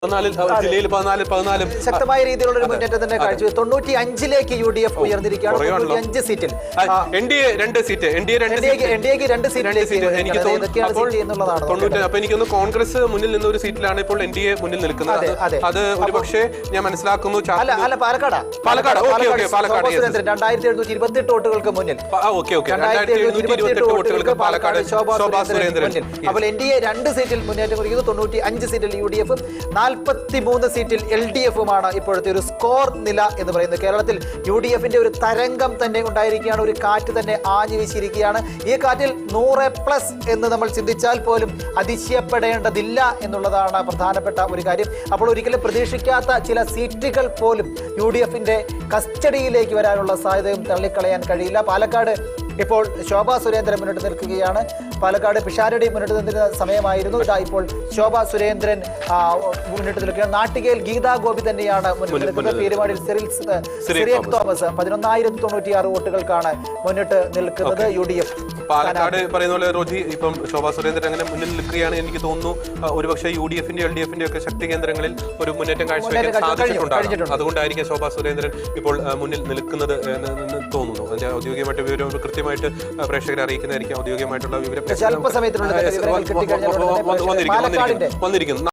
ജില്ലയിൽ 14 ശക്തമായ രീതിയിലുള്ള ഒരു മുന്നേറ്റം തന്നെ കാഴ്ച 95ലേക്ക് UDF ഉയർന്നിരിക്കുകയാണ്. 95 സീറ്റിൽ NDA 2 സീറ്റ് NDAക്ക് 2 സീറ്റിലേക്ക് എനിക്ക് തോന്നുന്നു. അപ്പൊ എനിക്കൊന്ന് കോൺഗ്രസ് മുന്നിൽ നിന്ന ഒരു സീറ്റിലാണ് ഇപ്പോൾ NDA മുന്നിൽ നിൽക്കുന്നത്. അത് ഒരുപക്ഷെ ഞാൻ മനസ്സിലാക്കുന്നു പാലക്കാട് 2728 വോട്ടുകൾക്ക് മുന്നിൽ ശോഭാ സുരേന്ദ്രൻ. അപ്പോൾ NDA 2 സീറ്റിൽ മുന്നേറ്റം കുറിക്കുന്നു. 95 സീറ്റിൽ UDF, 43 സീറ്റിൽ LDF-ഉമാണ് ഇപ്പോഴത്തെ ഒരു സ്കോർ നില എന്ന് പറയുന്നത്. കേരളത്തിൽ UDF-ന്റെ ഒരു തരംഗം തന്നെ ഉണ്ടായിരിക്കുകയാണ്. ഒരു കാറ്റ് തന്നെ ആഞ്ഞു വീശിയിരിക്കുകയാണ്. ഈ കാറ്റിൽ 100+ എന്ന് നമ്മൾ ചിന്തിച്ചാൽ പോലും അതിശയപ്പെടേണ്ടതില്ല എന്നുള്ളതാണ് പ്രധാനപ്പെട്ട ഒരു കാര്യം. അപ്പോൾ ഒരിക്കലും പ്രതീക്ഷിക്കാത്ത ചില സീറ്റുകൾ പോലും UDF-ന്റെ കസ്റ്റഡിയിലേക്ക് വരാനുള്ള സാധ്യതയും തള്ളിക്കളയാൻ കഴിയില്ല. പാലക്കാട് ഇപ്പോൾ ശോഭാ സുരേന്ദ്രൻ മുന്നിട്ട് നിൽക്കുകയാണ്. പാലക്കാട് പിഷാരടി മുന്നിട്ട് നിൽക്കുന്ന സമയമായിരുന്നു. ഇപ്പോൾ ശോഭാ സുരേന്ദ്രൻ മുന്നിട്ട് നിൽക്കുകയാണ്. നാട്ടികയിൽ ഗീതാ ഗോപി തന്നെയാണ് മുന്നിട്ട് നിൽക്കുന്നത്. പേരുമാടിയിൽ സിറിയക് തോമസ് 11,096 വോട്ടുകൾക്കാണ് മുന്നിട്ട് നിൽക്കുന്നത്. UDF പാലക്കാട് പറയുന്ന പോലെ റോജി ഇപ്പം ശോഭാ സുരേന്ദ്രൻ അങ്ങനെ മുന്നിൽ നിൽക്കുകയാണ്. എനിക്ക് തോന്നുന്നു ഒരുപക്ഷെ UDF-ന്റെ LDF-ന്റെ ഒക്കെ ശക്തി കേന്ദ്രങ്ങളിൽ ഒരു മുന്നേറ്റം കാഴ്ചവെക്കാൻ സാധിച്ചിട്ടുണ്ടാകും. അതുകൊണ്ടായിരിക്കും ശോഭാ സുരേന്ദ്രൻ ഇപ്പോൾ മുന്നിൽ നിൽക്കുന്നത് എന്ന് തോന്നുന്നു. അതിന്റെ ഔദ്യോഗികമായിട്ട് വിവരം കൃത്യമായിട്ട് പ്രേക്ഷകരെ അറിയിക്കുന്നതായിരിക്കും. ഔദ്യോഗികമായിട്ടുള്ള വിവരം വന്നിരിക്കുന്നു.